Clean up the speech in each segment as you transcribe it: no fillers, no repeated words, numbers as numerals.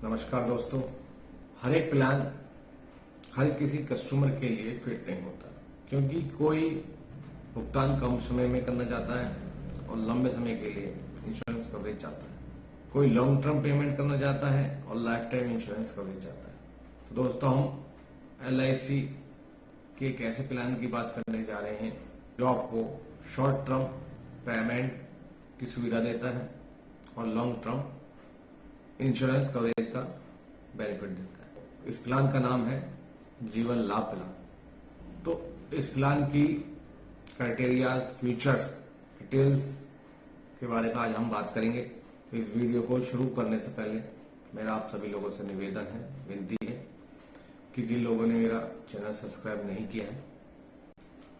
नमस्कार दोस्तों। हर एक प्लान हर किसी कस्टमर के लिए फिट नहीं होता, क्योंकि कोई भुगतान कम समय में करना चाहता है और लंबे समय के लिए इंश्योरेंस कवरेज चाहता है। कोई लॉन्ग टर्म पेमेंट करना चाहता है और लाइफ टाइम इंश्योरेंस कवरेज चाहता है। तो दोस्तों, हम LIC के एक ऐसे प्लान की बात करने जा रहे हैं जो आपको शॉर्ट टर्म पेमेंट की सुविधा देता है और लॉन्ग टर्म इंश्योरेंस कवरेज का बेनिफिट देता है। इस प्लान का नाम है जीवन लाभ प्लान। तो इस प्लान की क्राइटेरियाज, फीचर्स, डिटेल्स के बारे में आज हम बात करेंगे। तो इस वीडियो को शुरू करने से पहले मेरा आप सभी लोगों से निवेदन है, विनती है कि जिन लोगों ने मेरा चैनल सब्सक्राइब नहीं किया है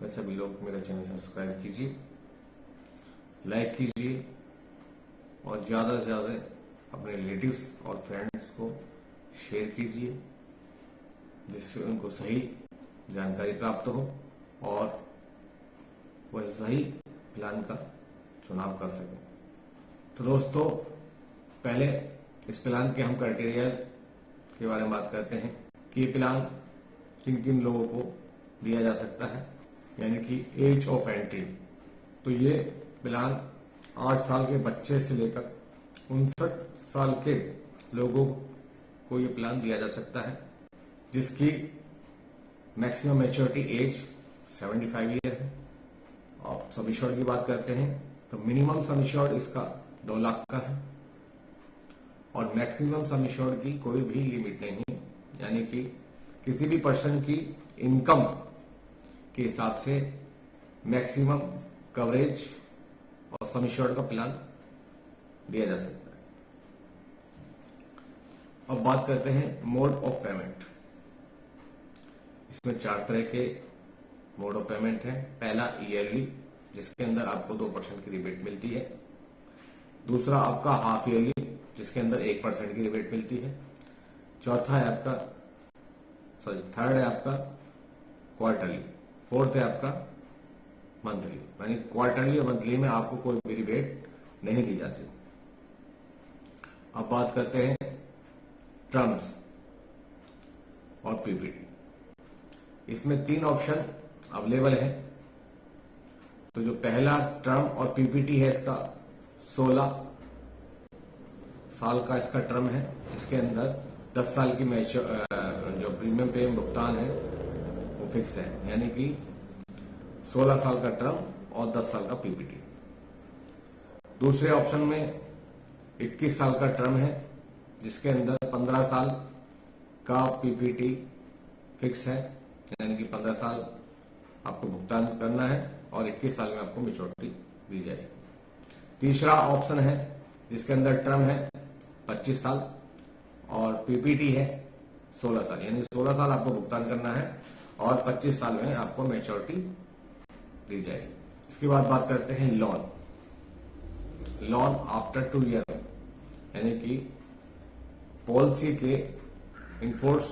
वे सभी लोग मेरा चैनल सब्सक्राइब कीजिए, लाइक कीजिए और ज्यादा से ज्यादा अपने रिलेटिव्स और फ्रेंड्स को शेयर कीजिए, जिससे उनको सही जानकारी प्राप्त हो और वह सही प्लान का चुनाव कर सकें। तो दोस्तों, पहले इस प्लान के हम क्राइटेरिया के बारे में बात करते हैं कि ये प्लान किन किन लोगों को दिया जा सकता है, यानी कि एज ऑफ एंट्री। तो ये प्लान 8 साल के बच्चे से लेकर 59 साल के लोगों को ये प्लान दिया जा सकता है, जिसकी मैक्सिमम मैच्योरिटी एज 75 ईयर है। और सम इंश्योर्ड की बात करते हैं तो मिनिमम सम इंश्योर्ड इसका 2 लाख का है और मैक्सिमम सम इंश्योर्ड की कोई भी लिमिट नहीं है, यानी कि किसी भी पर्सन की इनकम के हिसाब से मैक्सिमम कवरेज और सम इंश्योर्ड का प्लान दिया जा सकता है। अब बात करते हैं मोड ऑफ पेमेंट। इसमें 4 तरह के मोड ऑफ पेमेंट है। पहला ईयरली, जिसके अंदर आपको 2% की रिबेट मिलती है। दूसरा आपका हाफ ईयरली, जिसके अंदर 1% की रिबेट मिलती है। थर्ड है आपका क्वार्टरली। फोर्थ है आपका मंथली, यानी क्वार्टरली और मंथली में आपको कोई भी रिबेट नहीं दी जाती। अब बात करते हैं टर्म्स और PPT। इसमें 3 ऑप्शन अवेलेबल है। तो जो पहला टर्म और PPT है, इसका 16 साल का इसका टर्म है, जिसके अंदर 10 साल की जो प्रीमियम पे भुगतान है वो फिक्स है, यानी कि 16 साल का टर्म और 10 साल का PPT। दूसरे ऑप्शन में 21 साल का टर्म है, जिसके अंदर 15 साल का PPT फिक्स है, यानी कि 15 साल आपको भुगतान करना है और 21 साल में आपको मैच्योरिटी दी जाएगी। तीसरा ऑप्शन है जिसके अंदर टर्म है 25 साल और PPT है 16 साल, यानी 16 साल आपको भुगतान करना है और 25 साल में आपको मैच्योरिटी दी जाएगी। इसके बाद बात करते हैं लॉन आफ्टर 2 ईयर, यानी कि पॉलिसी के इनफोर्स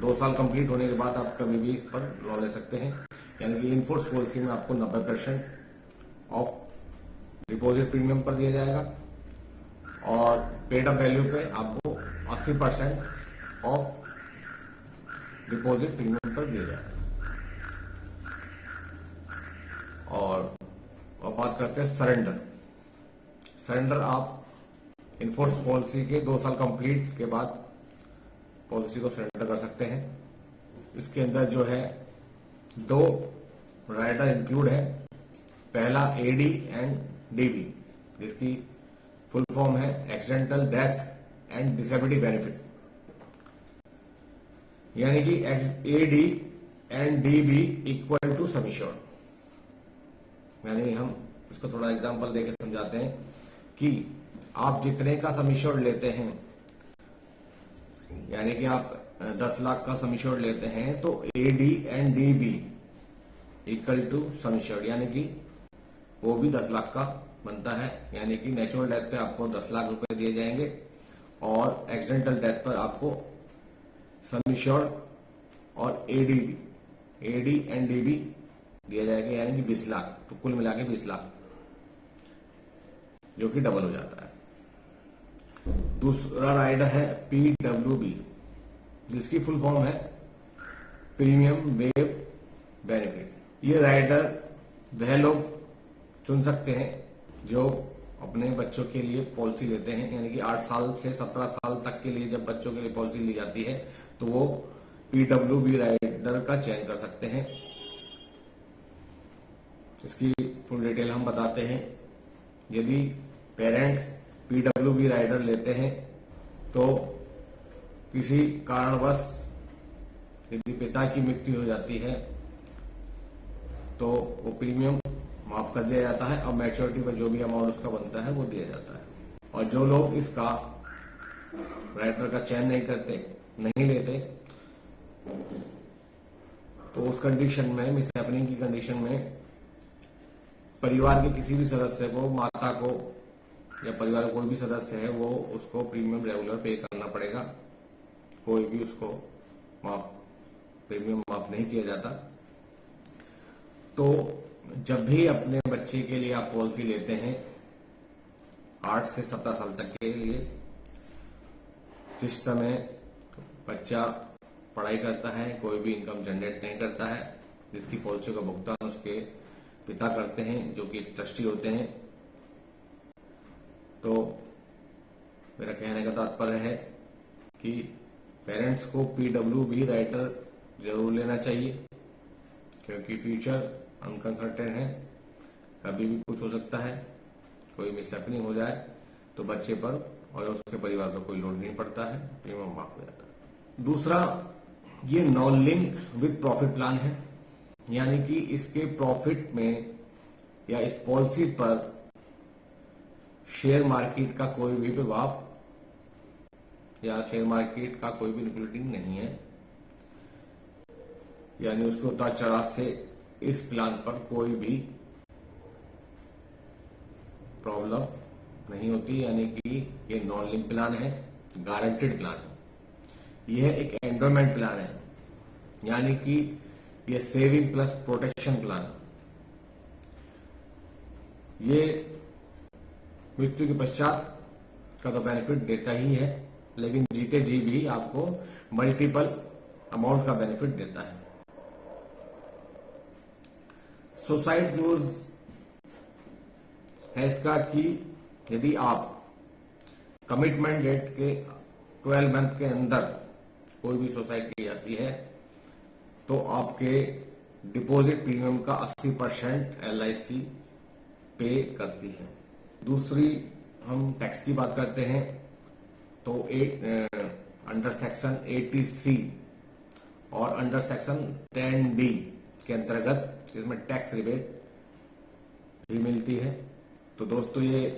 2 साल कंप्लीट होने के बाद आप कभी भी इस पर लॉन ले सकते हैं, यानी कि इनफोर्स पॉलिसी में आपको 90% ऑफ डिपॉजिट प्रीमियम पर दिया जाएगा और पेड अप वैल्यू पे आपको 80% ऑफ डिपॉजिट प्रीमियम पर दिया जाएगा। और अब बात करते हैं सरेंडर आप इनफोर्स पॉलिसी के 2 साल कंप्लीट के बाद पॉलिसी को सरेंडर कर सकते हैं। इसके अंदर जो है 2 राइडर इंक्लूड है। पहला AD एंड DB, जिसकी फुल फॉर्म है accidental death and disability benefit, यानी कि AD and DB equal to sum insured. यानी हम इसको थोड़ा एग्जांपल देके समझाते हैं कि आप जितने का सम इंश्योर्ड लेते हैं, यानी कि आप 10 लाख का सम इंश्योर्ड लेते हैं तो AD and DB equal to sum insured, यानी कि वो भी 10 लाख का बनता है, यानी कि नेचुरल डेथ पे आपको 10 लाख रुपए दिए जाएंगे और एक्सीडेंटल डेथ पर आपको सम इंश्योर्ड और AD एंड DB दिया जाएगा, यानी कि 20 लाख। तो कुल मिला के 20 लाख, जो कि डबल हो जाता है। दूसरा राइडर है PWB, जिसकी फुल फॉर्म है प्रीमियम वेव बेनिफिट। ये राइडर वह लोग चुन सकते हैं जो अपने बच्चों के लिए पॉलिसी लेते हैं, यानी कि 8 साल से 17 साल तक के लिए जब बच्चों के लिए पॉलिसी ली जाती है तो वो PWB राइडर का चयन कर सकते हैं। इसकी फुल डिटेल हम बताते हैं। यदि पेरेंट्स PWB राइडर लेते हैं तो किसी कारणवश यदि पिता की मृत्यु हो जाती है तो वो प्रीमियम माफ कर दिया जाता है और मैच्योरिटी पर जो भी अमाउंट उसका बनता है वो दिया जाता है। और जो लोग इसका राइडर का चयन नहीं करते, नहीं लेते, तो उस कंडीशन में, मिस हैपनिंग की कंडीशन में, परिवार के किसी भी सदस्य को, माता को या परिवार का कोई भी सदस्य है, वो उसको प्रीमियम रेगुलर पे करना पड़ेगा। कोई भी उसको प्रीमियम माफ नहीं किया जाता। तो जब भी अपने बच्चे के लिए आप पॉलिसी लेते हैं 8 से 17 साल तक के लिए, जिस समय बच्चा पढ़ाई करता है, कोई भी इनकम जनरेट नहीं करता है, जिसकी पॉलिसी का भुगतान उसके पिता करते हैं जो कि ट्रस्टी होते हैं, तो मेरा कहने का तात्पर्य है कि पेरेंट्स को PWB राइडर जरूर लेना चाहिए, क्योंकि फ्यूचर अनकंसर्टेड है, कभी भी कुछ हो सकता है। कोई मिसहैपनिंग हो जाए तो बच्चे पर और उसके परिवार पर कोई लोड नहीं पड़ता है, प्रीमियम माफ हो जाता है। दूसरा, ये non link with profit plan है, यानी कि इसके प्रॉफिट में या इस पॉलिसी पर शेयर मार्केट का कोई भी प्रभाव या शेयर मार्केट का कोई भी लिक्विडिटी नहीं है, यानी उसके उतार चढ़ाव से इस प्लान पर कोई भी प्रॉब्लम नहीं होती, यानी कि ये नॉन लिंक प्लान है, गारंटेड प्लान है। यह एक एंडोमेंट प्लान है, यानी कि ये सेविंग प्लस प्रोटेक्शन प्लान। ये मृत्यु के पश्चात का तो बेनिफिट देता ही है, लेकिन जीते जी भी आपको मल्टीपल अमाउंट का बेनिफिट देता है। सुसाइड क्लोज है इसका कि यदि आप कमिटमेंट डेट के 12 मंथ के अंदर कोई भी सुसाइड की जाती है तो आपके डिपॉजिट प्रीमियम का 80% LIC पे करती है। दूसरी, हम टैक्स की बात करते हैं तो अंडर सेक्शन 80C और अंडर सेक्शन 10D के अंतर्गत इसमें टैक्स रिबेट भी मिलती है। तो दोस्तों, ये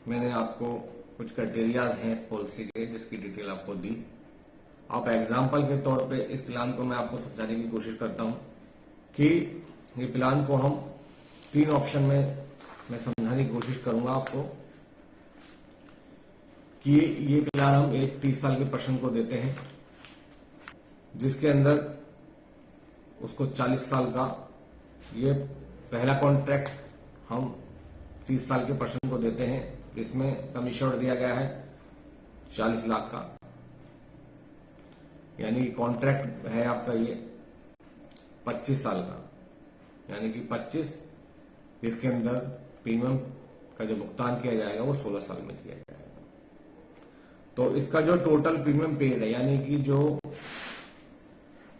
मैंने आपको कुछ क्राइटेरियाज हैं इस पॉलिसी के जिसकी डिटेल आपको दी। आप एग्जाम्पल के तौर पे इस प्लान को मैं आपको समझाने की कोशिश करता हूं कि ये प्लान को हम 3 ऑप्शन में मैं समझाने की कोशिश करूंगा आपको कि ये प्लान हम एक 30 साल के पर्सन को देते हैं, जिसके अंदर उसको 40 साल का ये पहला कॉन्ट्रैक्ट हम 30 साल के पर्सन को देते हैं, जिसमें सम एश्योर्ड दिया गया है 40 लाख का, यानी कॉन्ट्रैक्ट है आपका ये 25 साल का, यानी कि 25, जिसके अंदर प्रीमियम का जो भुगतान किया जाएगा वो 16 साल में किया जाएगा। तो इसका जो टोटल प्रीमियम पेड है, यानी कि जो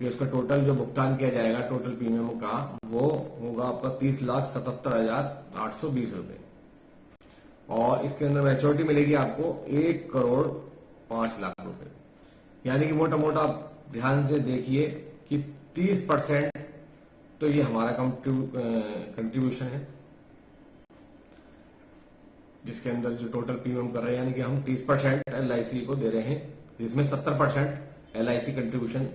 इसका टोटल जो भुगतान किया जाएगा टोटल प्रीमियम का, वो होगा आपका 30,77,820 रुपए। और इसके अंदर मैच्योरिटी मिलेगी आपको 1,05,00,000 रुपए, यानी कि मोटा मोटा आप ध्यान से देखिए कि 30% तो ये हमारा कंट्रीब्यूशन है, जिसके अंदर जो टोटल प्रीमियम कर रहे हैं, यानी कि हम 30% LIC को दे रहे हैं, जिसमें 70% LIC कंट्रीब्यूशन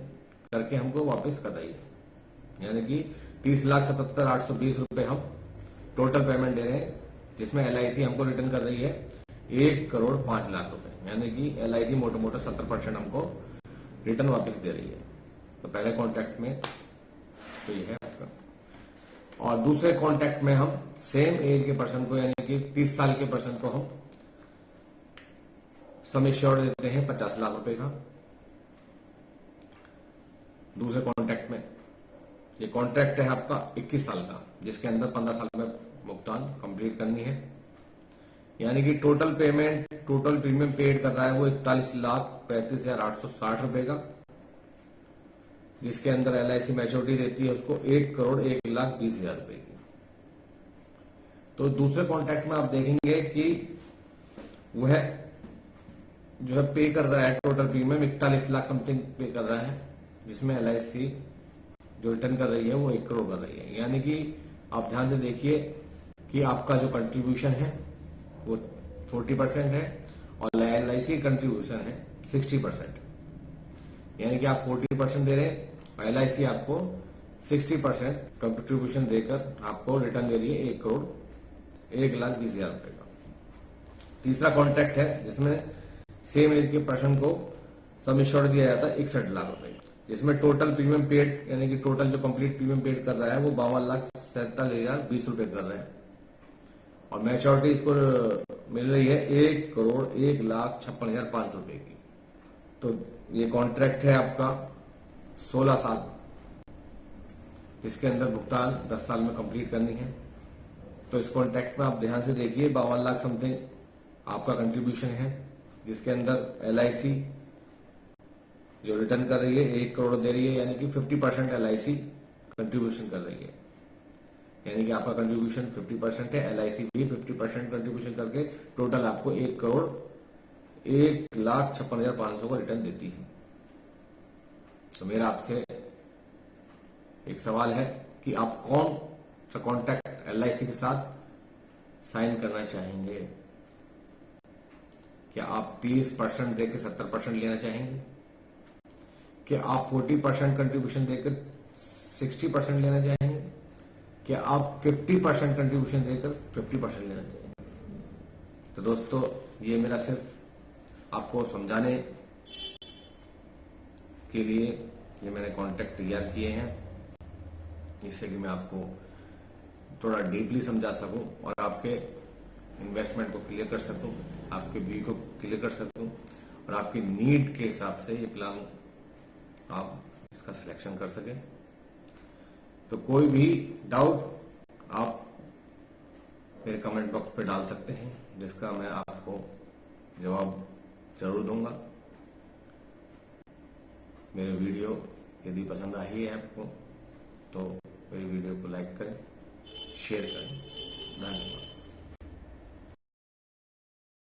करके हमको वापस कराइए, यानी कि 30,77,820 रुपए हम टोटल पेमेंट दे रहे हैं, जिसमें LIC हमको रिटर्न कर रही है 1,05,00,000 रुपए, यानी कि LIC मोटा मोटा 70% हमको रिटर्न वापस दे रही है। तो पहले कॉन्ट्रैक्ट में तो ये है आपका, और दूसरे कॉन्ट्रैक्ट में हम सेम एज के पर्सन को, यानी कि 30 साल के पर्सन को हम सम एश्योर्ड देते हैं 50 लाख रुपए का। दूसरे कॉन्ट्रैक्ट में, ये कॉन्ट्रैक्ट है आपका 21 साल का, जिसके अंदर 15 साल में भुगतान कंप्लीट करनी है। यानी कि total payment, total premium paid कर रहा है वो 41,35,860 रुपए का, जिसके अंदर LIC मैच्योरिटी देती है उसको 1,01,20,000 रुपए की। तो दूसरे कॉन्ट्रैक्ट में आप देखेंगे कि वह जो है पे कर रहा है टोटल प्रीमियम 41 लाख समथिंग पे कर रहा है, जिसमें LIC जो रिटर्न कर रही है वो 1 करोड़ कर रही है। यानी कि आप ध्यान से देखिए कि आपका जो कंट्रीब्यूशन है वो 40% है और LIC कंट्रीब्यूशन है 60%। यानी कि आप 40% दे रहे हैं और LIC आपको 60% कंट्रीब्यूशन देकर आपको रिटर्न दे रही है 1,01,20,000 रुपए का। तीसरा कॉन्ट्रैक्ट है जिसमें सेम एज के पर्सन को सम एश्योर्ड दिया जाता है 61 लाख रुपए, जिसमें टोटल प्रीमियम पेड यानी कि टोटल जो कंप्लीट प्रीमियम पेड कर रहा है वो 52,47,020 रुपए कर रहे हैं और मैच्योरिटी इसको मिल रही है 1,01,56,500 रुपए की। तो ये कॉन्ट्रैक्ट है आपका 16 साल, इसके अंदर भुगतान 10 साल में कंप्लीट करनी है। तो इस कॉन्ट्रैक्ट में आप ध्यान से देखिए 52 लाख समथिंग आपका कंट्रीब्यूशन है, जिसके अंदर LIC जो रिटर्न कर रही है 1 करोड़ दे रही है, यानी कि 50% LIC कंट्रीब्यूशन कर रही है। यानी कि आपका कंट्रीब्यूशन 50% है, LIC भी 50% कंट्रीब्यूशन करके टोटल आपको 1,01,56,500 का रिटर्न देती है। तो मेरा आपसे एक सवाल है कि आप कौन सा कॉन्ट्रैक्ट LIC के साथ साइन करना चाहेंगे? क्या आप 30% देकर 70% लेना चाहेंगे? क्या आप 40% कंट्रीब्यूशन देकर 60% लेना चाहेंगे? क्या आप 50% कंट्रीब्यूशन देकर 50% लेना चाहेंगे? तो दोस्तों, ये मेरा सिर्फ आपको समझाने के लिए ये मैंने कॉन्ट्रैक्ट तैयार किए हैं, जिससे कि मैं आपको थोड़ा डीपली समझा सकूं और आपके इन्वेस्टमेंट को क्लियर कर सकूं, आपके व्यू को क्लियर कर सकूं और आपकी नीड के हिसाब से ये प्लान आप इसका सिलेक्शन कर सकें। तो कोई भी डाउट आप मेरे कमेंट बॉक्स पे डाल सकते हैं, जिसका मैं आपको जवाब जरूर दूंगा। मेरे वीडियो यदि पसंद आई है आपको तो मेरी वीडियो को लाइक करें, शेयर करें। धन्यवाद।